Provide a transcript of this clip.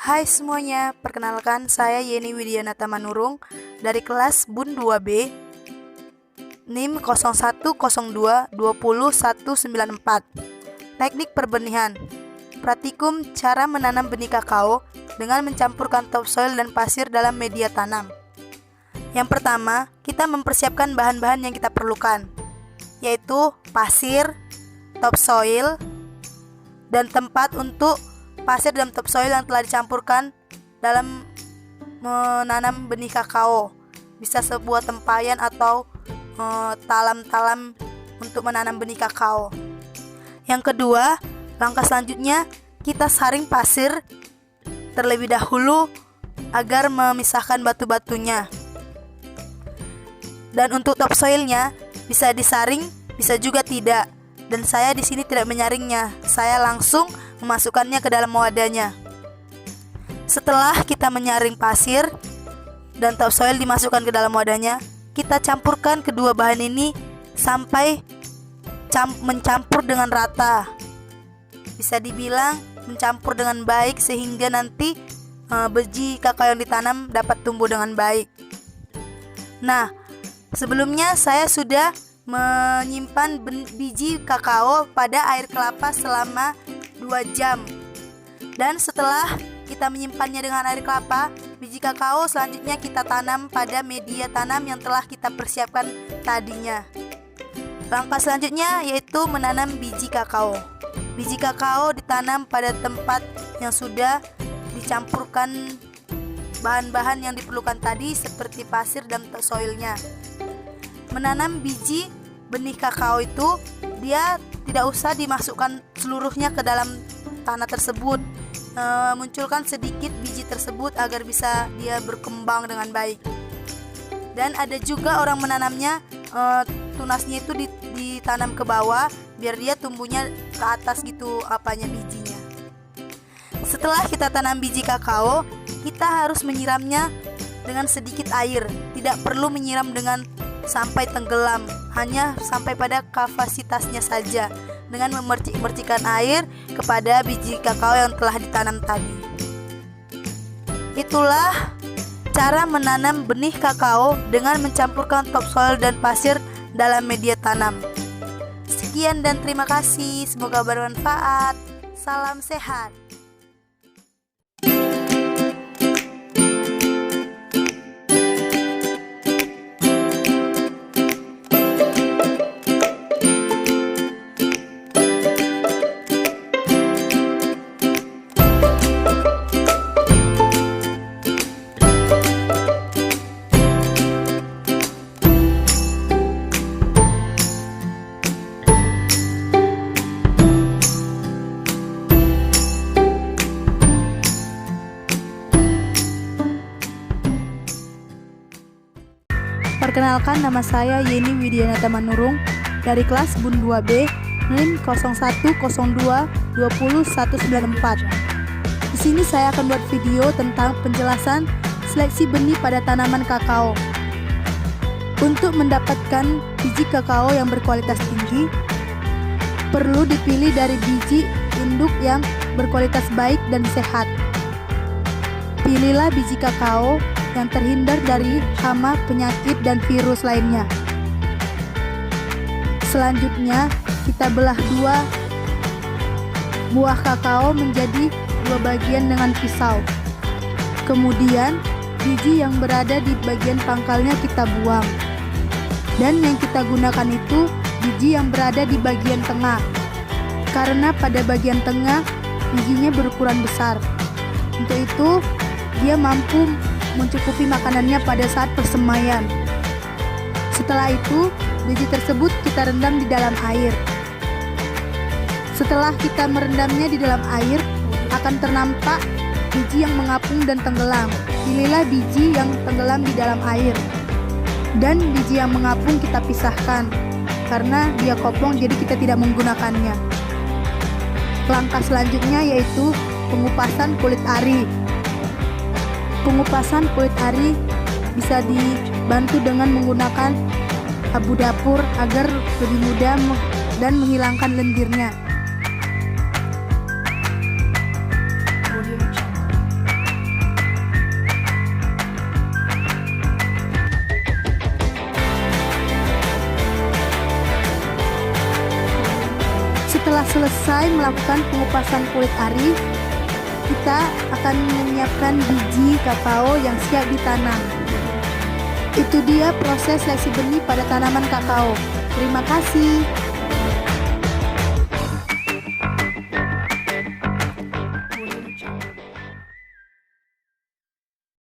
Hai semuanya, perkenalkan saya Yeni Widianata Manurung dari kelas BUN 2B NIM 0102201194. Teknik perbenihan. Praktikum cara menanam benih kakao dengan mencampurkan topsoil dan pasir dalam media tanam. Yang pertama, kita mempersiapkan bahan-bahan yang kita perlukan, yaitu pasir, topsoil, dan tempat untuk pasir dan topsoil yang telah dicampurkan dalam menanam benih kakao. Bisa sebuah tempayan atau talam-talam untuk menanam benih kakao. Yang kedua, langkah selanjutnya kita saring pasir terlebih dahulu agar memisahkan batu-batunya. Dan untuk topsoilnya bisa disaring, bisa juga tidak. Dan saya di sini tidak menyaringnya. Saya langsung memasukkannya ke dalam wadahnya. Setelah kita menyaring pasir dan topsoil dimasukkan ke dalam wadahnya, kita campurkan kedua bahan ini sampai mencampur dengan rata. Bisa dibilang mencampur dengan baik sehingga nanti biji kakao yang ditanam dapat tumbuh dengan baik. Nah, sebelumnya saya sudah menyimpan biji kakao pada air kelapa selama 2 jam. Dan setelah kita menyimpannya dengan air kelapa, biji kakao selanjutnya kita tanam pada media tanam yang telah kita persiapkan tadinya. Langkah selanjutnya yaitu menanam biji kakao. Biji kakao ditanam pada tempat yang sudah dicampurkan bahan-bahan yang diperlukan tadi seperti pasir dan topsoilnya. Menanam biji benih kakao itu dia tidak usah dimasukkan seluruhnya ke dalam tanah tersebut. Munculkan sedikit biji tersebut agar bisa dia berkembang dengan baik. Dan ada juga orang menanamnya tunasnya itu ditanam ke bawah biar dia tumbuhnya ke atas gitu bijinya. Setelah kita tanam biji kakao, kita harus menyiramnya dengan sedikit air. Tidak perlu menyiram dengan sampai tenggelam, hanya sampai pada kapasitasnya saja dengan memercik-mercikan air kepada biji kakao yang telah ditanam tadi. Itulah cara menanam benih kakao dengan mencampurkan topsoil dan pasir dalam media tanam. Sekian dan terima kasih, semoga bermanfaat. Salam sehat. Perkenalkan, nama saya Yeni Widianata Manurung dari kelas BUN 2B NIM 0102201194. Di sini saya akan buat video tentang penjelasan seleksi benih pada tanaman kakao. Untuk mendapatkan biji kakao yang berkualitas tinggi, perlu dipilih dari biji induk yang berkualitas baik dan sehat. Pilihlah biji kakao yang terhindar dari hama, penyakit, dan virus lainnya. Selanjutnya, kita belah 2 buah kakao menjadi 2 bagian dengan pisau. Kemudian, biji yang berada di bagian pangkalnya kita buang. Dan yang kita gunakan itu biji yang berada di bagian tengah, karena pada bagian tengah bijinya berukuran besar. Untuk itu, dia mampu mencukupi makanannya pada saat persemaian. Setelah itu, biji tersebut kita rendam di dalam air. Setelah kita merendamnya di dalam air, akan ternampak biji yang mengapung dan tenggelam. Pilihlah biji yang tenggelam di dalam air. Dan biji yang mengapung kita pisahkan, karena dia kopong jadi kita tidak menggunakannya. Langkah selanjutnya yaitu pengupasan kulit ari. Pengupasan kulit ari bisa dibantu dengan menggunakan abu dapur agar lebih mudah dan menghilangkan lendirnya. Setelah selesai melakukan pengupasan kulit ari, kita akan menyiapkan biji kakao yang siap ditanam. Itu dia proses seleksi benih pada tanaman kakao. Terima kasih.